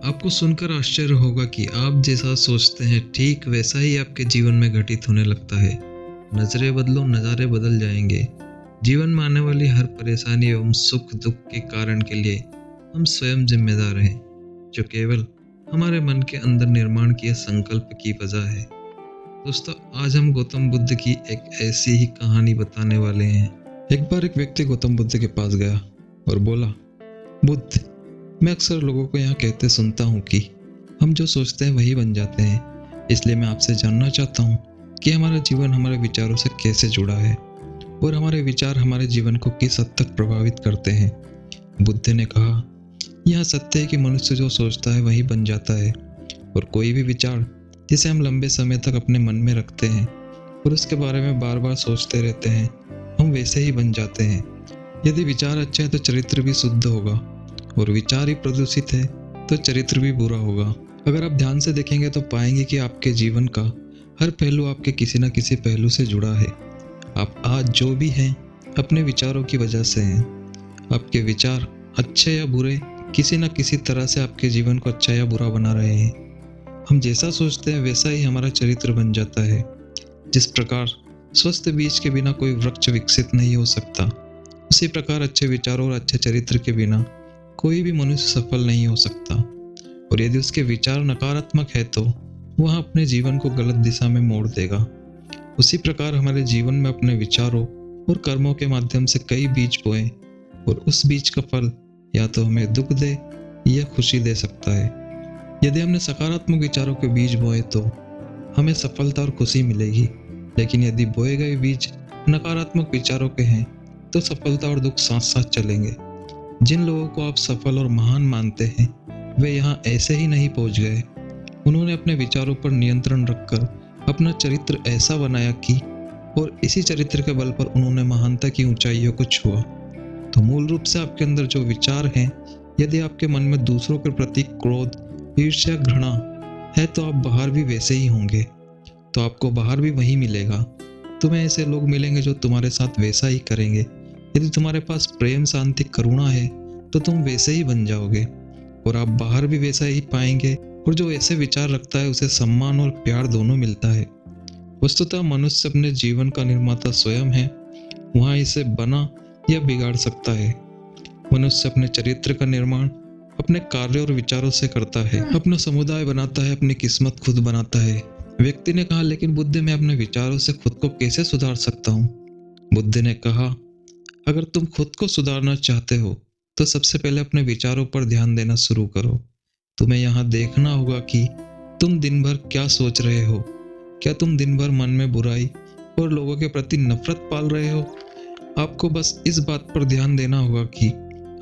आपको सुनकर आश्चर्य होगा कि आप जैसा सोचते हैं ठीक वैसा ही आपके जीवन में घटित होने लगता है। नजरें बदलो, नज़ारे बदल जाएंगे। जीवन में आने वाली हर परेशानी एवं सुख दुख के कारण के लिए हम स्वयं जिम्मेदार हैं, जो केवल हमारे मन के अंदर निर्माण किए संकल्प की वजह है। दोस्तों, आज हम गौतम बुद्ध की एक ऐसी ही कहानी बताने वाले हैं। एक बार एक व्यक्ति गौतम बुद्ध के पास गया और बोला, बुद्ध, मैं अक्सर लोगों को यहाँ कहते सुनता हूँ कि हम जो सोचते हैं वही बन जाते हैं। इसलिए मैं आपसे जानना चाहता हूँ कि हमारा जीवन हमारे विचारों से कैसे जुड़ा है और हमारे विचार हमारे जीवन को किस हद तक प्रभावित करते हैं। बुद्ध ने कहा, यह सत्य है कि मनुष्य जो सोचता है वही बन जाता है, और कोई भी विचार जिसे हम लंबे समय तक अपने मन में रखते हैं और उसके बारे में बार बार सोचते रहते हैं, हम वैसे ही बन जाते हैं। यदि विचार अच्छा है तो चरित्र भी शुद्ध होगा, और विचार ही प्रदूषित है तो चरित्र भी बुरा होगा। अगर आप ध्यान से देखेंगे तो पाएंगे कि आपके जीवन का हर पहलू आपके किसी न किसी पहलू से जुड़ा है। आप आज जो भी हैं अपने विचारों की वजह से हैं। आपके विचार अच्छे या बुरे किसी न किसी तरह से आपके जीवन को अच्छा या बुरा बना रहे हैं। हम जैसा सोचते हैं वैसा ही हमारा चरित्र बन जाता है। जिस प्रकार स्वस्थ बीज के बिना कोई वृक्ष विकसित नहीं हो सकता, उसी प्रकार अच्छे विचारों और अच्छे चरित्र के बिना कोई भी मनुष्य सफल नहीं हो सकता। और यदि उसके विचार नकारात्मक है तो वह अपने जीवन को गलत दिशा में मोड़ देगा। उसी प्रकार हमारे जीवन में अपने विचारों और कर्मों के माध्यम से कई बीज बोए, और उस बीज का फल या तो हमें दुख दे या खुशी दे सकता है। यदि हमने सकारात्मक विचारों के बीज बोए तो हमें सफलता और खुशी मिलेगी, लेकिन यदि बोए गए बीज नकारात्मक विचारों के हैं तो सफलता और दुख साथ साथ चलेंगे। जिन लोगों को आप सफल और महान मानते हैं वे यहाँ ऐसे ही नहीं पहुँच गए। उन्होंने अपने विचारों पर नियंत्रण रखकर अपना चरित्र ऐसा बनाया कि और इसी चरित्र के बल पर उन्होंने महानता की ऊंचाइयों को छुआ। तो मूल रूप से आपके अंदर जो विचार हैं, यदि आपके मन में दूसरों के प्रति क्रोध, ईर्ष्या, घृणा है तो आप बाहर भी वैसे ही होंगे। तो आपको बाहर भी वही मिलेगा। तुम्हें ऐसे लोग मिलेंगे जो तुम्हारे साथ वैसा ही करेंगे। यदि तुम्हारे पास प्रेम, शांति, करुणा है तो तुम वैसे ही बन जाओगे, और आप बाहर भी वैसा ही पाएंगे। और जो ऐसे विचार रखता है उसे सम्मान और प्यार दोनों मिलता है। वस्तुतः मनुष्य अपने जीवन का निर्माता स्वयं है। वहाँ इसे बना या बिगाड़ सकता है। मनुष्य अपने चरित्र का निर्माण अपने कार्यों और विचारों से करता है, अपना समुदाय बनाता है, अपनी किस्मत खुद बनाता है। व्यक्ति ने कहा, लेकिन बुद्ध, मैं अपने विचारों से खुद को कैसे सुधार सकता हूँ? बुद्ध ने कहा, अगर तुम खुद को सुधारना चाहते हो तो सबसे पहले अपने विचारों पर ध्यान देना शुरू करो। तुम्हें यहाँ देखना होगा कि तुम दिन भर क्या सोच रहे हो। क्या तुम दिन भर मन में बुराई और लोगों के प्रति नफरत पाल रहे हो? आपको बस इस बात पर ध्यान देना होगा कि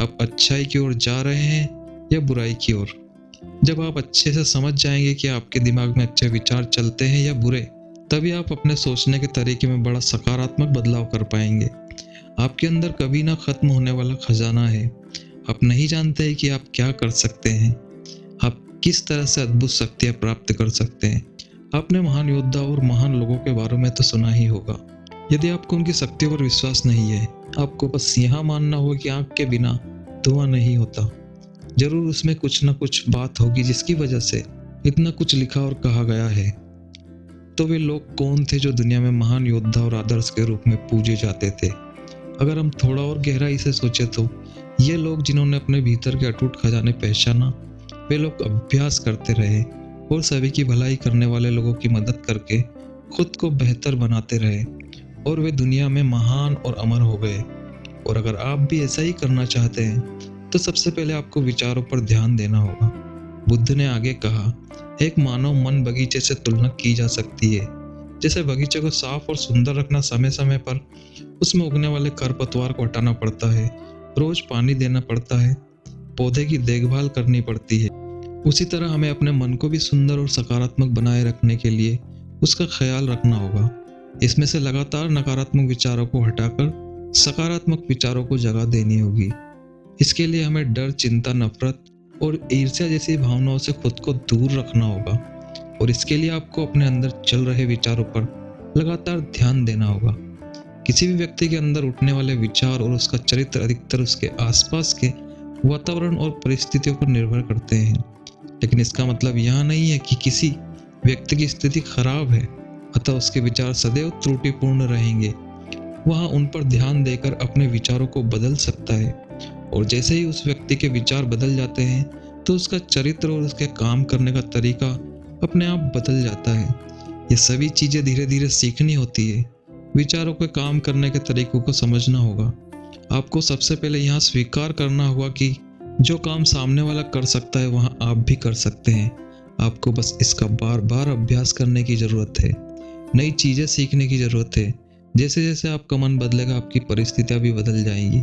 आप अच्छाई की ओर जा रहे हैं या बुराई की ओर। जब आप अच्छे से समझ जाएंगे कि आपके दिमाग में अच्छे विचार चलते हैं या बुरे, तभी आप अपने सोचने के तरीके में बड़ा सकारात्मक बदलाव कर पाएंगे। आपके अंदर कभी ना खत्म होने वाला खजाना है। आप नहीं जानते कि आप क्या कर सकते हैं, आप किस तरह से अद्भुत शक्तियाँ प्राप्त कर सकते हैं। आपने महान योद्धा और महान लोगों के बारे में तो सुना ही होगा। यदि आपको उनकी शक्तियों पर विश्वास नहीं है, आपको बस यह मानना होगा कि आग के बिना धुआं नहीं होता। जरूर उसमें कुछ ना कुछ बात होगी जिसकी वजह से इतना कुछ लिखा और कहा गया है। तो वे लोग कौन थे जो दुनिया में महान योद्धा और आदर्श के रूप में पूजे जाते थे? अगर हम थोड़ा और गहराई से सोचे तो ये लोग जिन्होंने अपने भीतर के अटूट खजाने पहचाना, वे लोग अभ्यास करते रहे और सभी की भलाई करने वाले लोगों की मदद करके खुद को बेहतर बनाते रहे, और वे दुनिया में महान और अमर हो गए। और अगर आप भी ऐसा ही करना चाहते हैं तो सबसे पहले आपको विचारों पर ध्यान देना होगा। बुद्ध ने आगे कहा, एक मानव मन बगीचे से तुलना की जा सकती है। जैसे बगीचे को साफ और सुंदर रखना समय समय पर उसमें उगने वाले खरपतवार को हटाना पड़ता है, रोज पानी देना पड़ता है, पौधे की देखभाल करनी पड़ती है, उसी तरह हमें अपने मन को भी सुंदर और सकारात्मक बनाए रखने के लिए उसका ख्याल रखना होगा। इसमें से लगातार नकारात्मक विचारों को हटाकर सकारात्मक विचारों को जगह देनी होगी। इसके लिए हमें डर, चिंता, नफरत और ईर्ष्या जैसी भावनाओं से खुद को दूर रखना होगा, और इसके लिए आपको अपने अंदर चल रहे विचारों पर लगातार ध्यान देना होगा। किसी भी व्यक्ति के अंदर उठने वाले विचार और उसका चरित्र अधिकतर उसके आसपास के वातावरण और परिस्थितियों पर निर्भर करते हैं। लेकिन इसका मतलब यह नहीं है कि किसी व्यक्ति की स्थिति खराब है अतः उसके विचार सदैव त्रुटिपूर्ण रहेंगे। वह उन पर ध्यान देकर अपने विचारों को बदल सकता है, और जैसे ही उस व्यक्ति के विचार बदल जाते हैं तो उसका चरित्र और उसके काम करने का तरीका अपने आप बदल जाता है। ये सभी चीज़ें धीरे धीरे सीखनी होती है। विचारों के काम करने के तरीकों को समझना होगा। आपको सबसे पहले यहाँ स्वीकार करना होगा कि जो काम सामने वाला कर सकता है वहाँ आप भी कर सकते हैं। आपको बस इसका बार बार अभ्यास करने की ज़रूरत है, नई चीज़ें सीखने की ज़रूरत है। जैसे जैसे आपका मन बदलेगा आपकी परिस्थितियाँ भी बदल जाएंगी।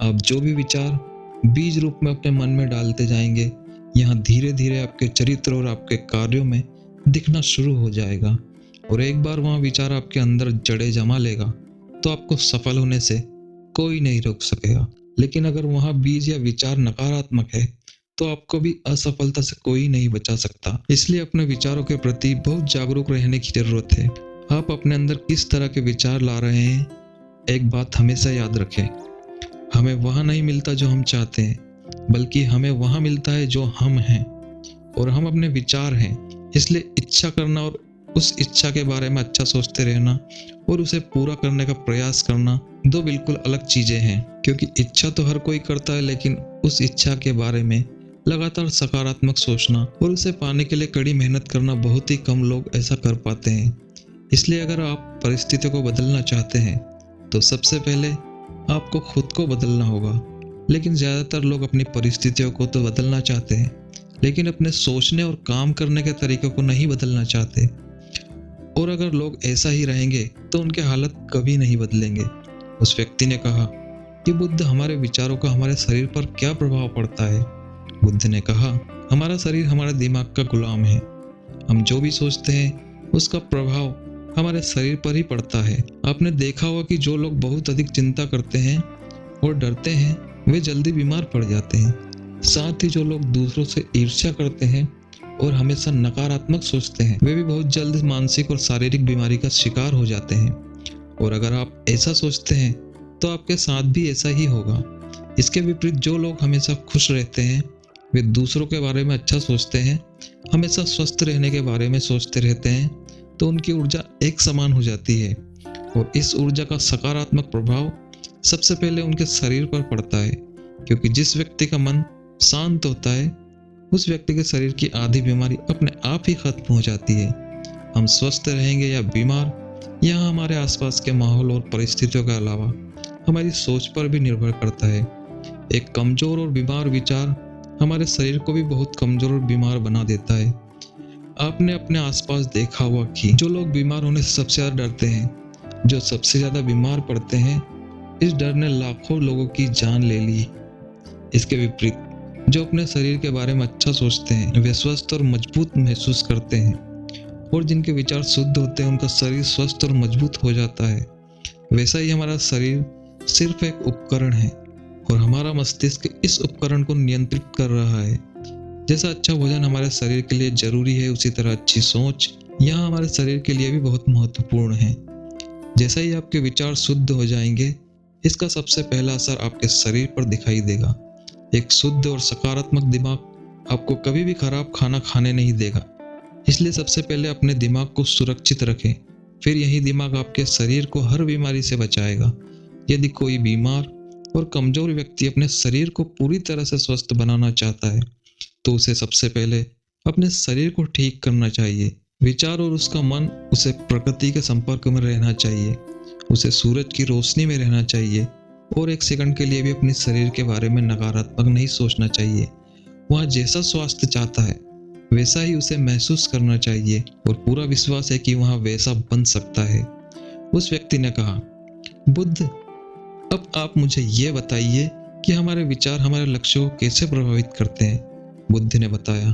आप जो भी विचार बीज रूप में अपने मन में डालते जाएंगे, यहाँ धीरे धीरे आपके चरित्र और आपके कार्यों में दिखना शुरू हो जाएगा। और एक बार वहाँ विचार आपके अंदर जड़ें जमा लेगा तो आपको सफल होने से कोई नहीं रोक सकेगा। लेकिन अगर वहाँ बीज या विचार नकारात्मक है तो आपको भी असफलता से कोई नहीं बचा सकता। इसलिए अपने विचारों के प्रति बहुत जागरूक रहने की जरूरत है। आप अपने अंदर किस तरह के विचार ला रहे हैं, एक बात हमेशा याद रखें, हमें वह नहीं मिलता जो हम चाहते हैं, बल्कि हमें वह मिलता है जो हम हैं। और हम अपने विचार हैं, इसलिए इच्छा करना और उस इच्छा के बारे में अच्छा सोचते रहना और उसे पूरा करने का प्रयास करना दो बिल्कुल अलग चीजें हैं। क्योंकि इच्छा तो हर कोई करता है, लेकिन उस इच्छा के बारे में लगातार सकारात्मक सोचना और उसे पाने के लिए कड़ी मेहनत करना बहुत ही कम लोग ऐसा कर पाते हैं। इसलिए अगर आप परिस्थितियों को बदलना चाहते हैं तो सबसे पहले आपको खुद को बदलना होगा। लेकिन ज़्यादातर लोग अपनी परिस्थितियों को तो बदलना चाहते हैं, लेकिन अपने सोचने और काम करने के तरीकों को नहीं बदलना चाहते। और अगर लोग ऐसा ही रहेंगे तो उनके हालत कभी नहीं बदलेंगे। उस व्यक्ति ने कहा कि बुद्ध, हमारे विचारों का हमारे शरीर पर क्या प्रभाव पड़ता है? बुद्ध ने कहा, हमारा शरीर हमारे दिमाग का गुलाम है। हम जो भी सोचते हैं उसका प्रभाव हमारे शरीर पर ही पड़ता है। आपने देखा होगा कि जो लोग बहुत अधिक चिंता करते हैं और डरते हैं वे जल्दी बीमार पड़ जाते हैं। साथ ही जो लोग दूसरों से ईर्ष्या करते हैं और हमेशा नकारात्मक सोचते हैं वे भी बहुत जल्द मानसिक और शारीरिक बीमारी का शिकार हो जाते हैं। और अगर आप ऐसा सोचते हैं तो आपके साथ भी ऐसा ही होगा। इसके विपरीत जो लोग हमेशा खुश रहते हैं, वे दूसरों के बारे में अच्छा सोचते हैं, हमेशा स्वस्थ रहने के बारे में सोचते रहते हैं, तो उनकी ऊर्जा एक समान हो जाती है। और इस ऊर्जा का सकारात्मक प्रभाव सबसे पहले उनके शरीर पर पड़ता है, क्योंकि जिस व्यक्ति का मन शांत होता है उस व्यक्ति के शरीर की आधी बीमारी अपने आप ही खत्म हो जाती है। हम स्वस्थ रहेंगे या बीमार, यह हमारे आसपास के माहौल और परिस्थितियों के अलावा हमारी सोच पर भी निर्भर करता है। एक कमजोर और बीमार विचार हमारे शरीर को भी बहुत कमजोर और बीमार बना देता है। आपने अपने आसपास देखा होगा कि जो लोग बीमार होने से सबसे ज़्यादा डरते हैं, जो सबसे ज़्यादा बीमार पड़ते हैं, इस डर ने लाखों लोगों की जान ले ली। इसके विपरीत जो अपने शरीर के बारे में अच्छा सोचते हैं वे स्वस्थ और मजबूत महसूस करते हैं, और जिनके विचार शुद्ध होते हैं उनका शरीर स्वस्थ और मजबूत हो जाता है। वैसा ही हमारा शरीर सिर्फ एक उपकरण है और हमारा मस्तिष्क इस उपकरण को नियंत्रित कर रहा है। जैसा अच्छा भोजन हमारे शरीर के लिए जरूरी है, उसी तरह अच्छी सोच यहाँ हमारे शरीर के लिए भी बहुत महत्वपूर्ण है। जैसा ही आपके विचार शुद्ध हो जाएंगे, इसका सबसे पहला असर आपके शरीर पर दिखाई देगा। एक शुद्ध और सकारात्मक दिमाग आपको कभी भी खराब खाना खाने नहीं देगा। इसलिए सबसे पहले अपने दिमाग को सुरक्षित रखें, फिर यही दिमाग आपके शरीर को हर बीमारी से बचाएगा। यदि कोई बीमार और कमजोर व्यक्ति अपने शरीर को पूरी तरह से स्वस्थ बनाना चाहता है तो उसे सबसे पहले अपने शरीर को ठीक करना चाहिए। विचार और उसका मन उसे प्रकृति के संपर्क में रहना चाहिए, उसे सूरज की रोशनी में रहना चाहिए, और एक सेकंड के लिए भी अपने शरीर के बारे में नकारात्मक नहीं सोचना चाहिए। वह जैसा स्वास्थ्य चाहता है वैसा ही उसे महसूस करना चाहिए, और पूरा विश्वास है कि वह वैसा बन सकता है। उस व्यक्ति ने कहा, बुद्ध, अब आप मुझे ये बताइए कि हमारे विचार हमारे लक्ष्यों को कैसे प्रभावित करते हैं। बुद्ध ने बताया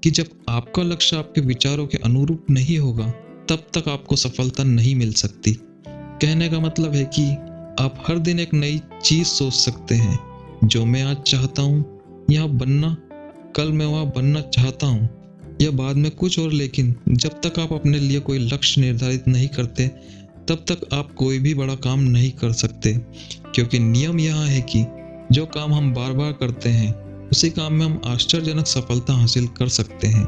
कि जब आपका लक्ष्य आपके विचारों के अनुरूप नहीं होगा तब तक आपको सफलता नहीं मिल सकती। कहने का मतलब है कि आप हर दिन एक नई चीज सोच सकते हैं, जो मैं आज चाहता हूँ यहाँ बनना, कल मैं वहाँ बनना चाहता हूँ, या बाद में कुछ और। लेकिन जब तक आप अपने लिए कोई लक्ष्य निर्धारित नहीं करते तब तक आप कोई भी बड़ा काम नहीं कर सकते, क्योंकि नियम यहाँ है कि जो काम हम बार बार करते हैं उसी काम में हम आश्चर्यजनक सफलता हासिल कर सकते हैं।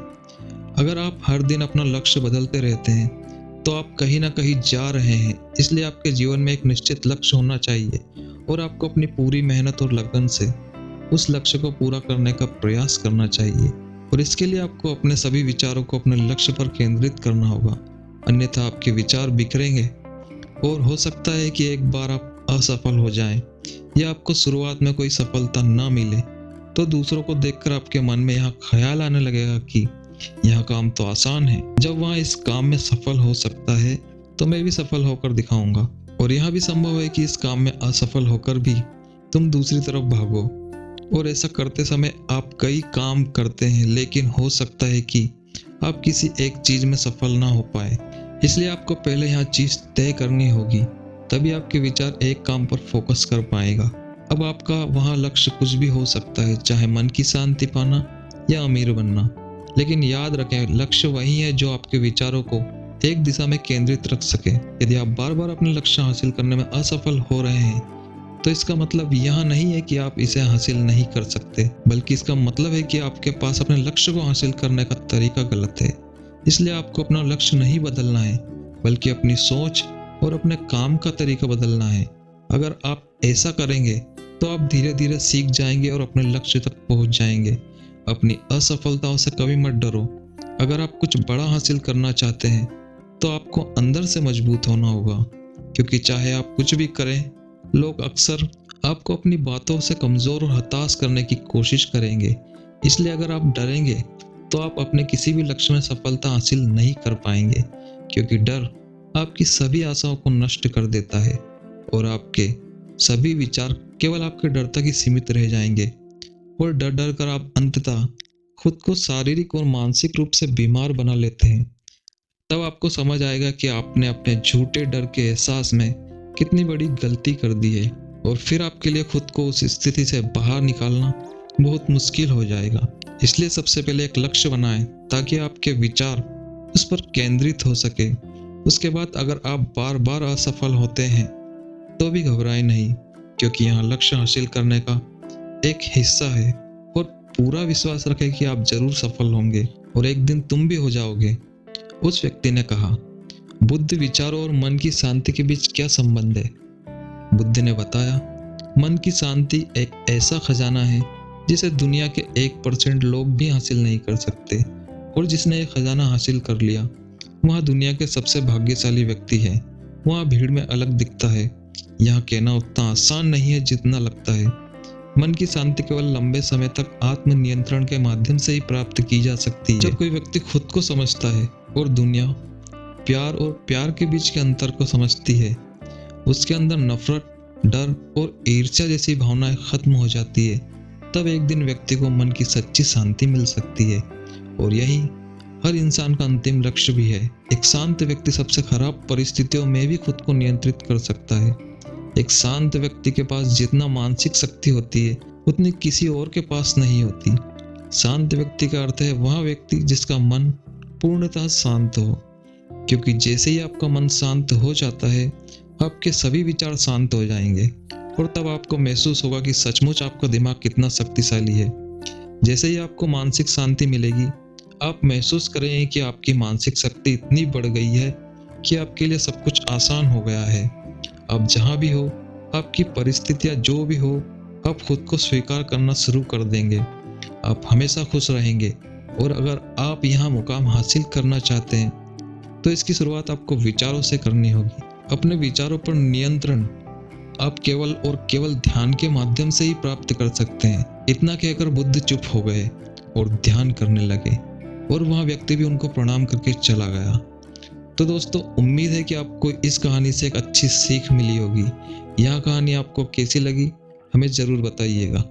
अगर आप हर दिन अपना लक्ष्य बदलते रहते हैं तो आप कहीं ना कहीं जा रहे हैं। इसलिए आपके जीवन में एक निश्चित लक्ष्य होना चाहिए और आपको अपनी पूरी मेहनत और लगन से उस लक्ष्य को पूरा करने का प्रयास करना चाहिए। और इसके लिए आपको अपने सभी विचारों को अपने लक्ष्य पर केंद्रित करना होगा, अन्यथा आपके विचार बिखरेंगे और हो सकता है कि एक बार आप असफल हो जाएं या आपको शुरुआत में कोई सफलता ना मिले तो दूसरों को देखकर आपके मन में यह ख्याल आने लगेगा कि यह काम तो आसान है, जब वहाँ इस काम में सफल हो सकता है तो मैं भी सफल होकर दिखाऊंगा। और यह भी संभव है कि इस काम में असफल होकर भी तुम दूसरी तरफ भागो। और ऐसा करते समय आप कई काम करते हैं, लेकिन हो सकता है कि आप किसी एक चीज में सफल ना हो पाए। इसलिए आपको पहले यह चीज तय करनी होगी, तभी आपके विचार एक काम पर फोकस कर पाएगा। अब आपका वहाँ लक्ष्य कुछ भी हो सकता है, चाहे मन की शांति पाना या अमीर बनना, लेकिन याद रखें लक्ष्य वही है जो आपके विचारों को एक दिशा में केंद्रित रख सके। यदि आप बार बार अपने लक्ष्य हासिल करने में असफल हो रहे हैं तो इसका मतलब यह नहीं है कि आप इसे हासिल नहीं कर सकते, बल्कि इसका मतलब है कि आपके पास अपने लक्ष्य को हासिल करने का तरीका गलत है। इसलिए आपको अपना लक्ष्य नहीं बदलना है, बल्कि अपनी सोच और अपने काम का तरीका बदलना है। अगर आप ऐसा करेंगे तो आप धीरे धीरे सीख जाएंगे और अपने लक्ष्य तक पहुंच जाएंगे। अपनी असफलताओं से कभी मत डरो। अगर आप कुछ बड़ा हासिल करना चाहते हैं तो आपको अंदर से मजबूत होना होगा, क्योंकि चाहे आप कुछ भी करें, लोग अक्सर आपको अपनी बातों से कमजोर और हताश करने की कोशिश करेंगे। इसलिए अगर आप डरेंगे तो आप अपने किसी भी लक्ष्य में सफलता हासिल नहीं कर पाएंगे, क्योंकि डर आपकी सभी आशाओं को नष्ट कर देता है और आपके सभी विचार केवल आपके डर तक ही सीमित रह जाएंगे। और डर डर कर आप अंततः खुद को शारीरिक और मानसिक रूप से बीमार बना लेते हैं। तब आपको समझ आएगा कि आपने अपने झूठे डर के एहसास में कितनी बड़ी गलती कर दी है, और फिर आपके लिए खुद को उस स्थिति से बाहर निकालना बहुत मुश्किल हो जाएगा। इसलिए सबसे पहले एक लक्ष्य बनाएं ताकि आपके विचार उस पर केंद्रित हो सके। उसके बाद अगर आप बार बार असफल होते हैं तो भी घबराएं नहीं, क्योंकि यहाँ लक्ष्य हासिल करने का एक हिस्सा है। और पूरा विश्वास रखें कि आप जरूर सफल होंगे और एक दिन तुम भी हो जाओगे। उस व्यक्ति ने कहा, बुद्ध विचारों और मन की शांति के बीच क्या संबंध है? बुद्ध ने बताया, मन की शांति एक ऐसा खजाना है जिसे दुनिया के 1% लोग भी हासिल नहीं कर सकते, और जिसने ये खजाना हासिल कर लिया वह दुनिया के सबसे भाग्यशाली व्यक्ति है। वह भीड़ में अलग दिखता है। यह कहना उतना आसान नहीं है जितना लगता है। मन की शांति केवल लंबे समय तक आत्म नियंत्रण के माध्यम से ही प्राप्त की जा सकती है। जब कोई व्यक्ति खुद को समझता है और दुनिया प्यार और प्यार के बीच के अंतर को समझती है, उसके अंदर नफरत, डर और ईर्ष्या जैसी भावनाएं खत्म हो जाती है, तब एक दिन व्यक्ति को मन की सच्ची शांति मिल सकती है। और यही हर इंसान का अंतिम लक्ष्य भी है। एक शांत व्यक्ति सबसे खराब परिस्थितियों में भी खुद को नियंत्रित कर सकता है। एक शांत व्यक्ति के पास जितना मानसिक शक्ति होती है उतनी किसी और के पास नहीं होती। शांत व्यक्ति का अर्थ है वह व्यक्ति जिसका मन पूर्णतः शांत हो, क्योंकि जैसे ही आपका मन शांत हो जाता है आपके सभी विचार शांत हो जाएंगे, और तब आपको महसूस होगा कि सचमुच आपका दिमाग कितना शक्तिशाली है। जैसे ही आपको मानसिक शांति मिलेगी आप महसूस करेंगे कि आपकी मानसिक शक्ति इतनी बढ़ गई है कि आपके लिए सब कुछ आसान हो गया है। आप जहाँ भी हो, आपकी परिस्थितियाँ जो भी हो, आप खुद को स्वीकार करना शुरू कर देंगे। आप हमेशा खुश रहेंगे। और अगर आप यहाँ मुकाम हासिल करना चाहते हैं तो इसकी शुरुआत आपको विचारों से करनी होगी। अपने विचारों पर नियंत्रण आप केवल और केवल ध्यान के माध्यम से ही प्राप्त कर सकते हैं। इतना कहकर बुद्ध चुप हो गए और ध्यान करने लगे, और वह व्यक्ति भी उनको प्रणाम करके चला गया। तो दोस्तों, उम्मीद है कि आपको इस कहानी से एक अच्छी सीख मिली होगी। यह कहानी आपको कैसी लगी हमें ज़रूर बताइएगा।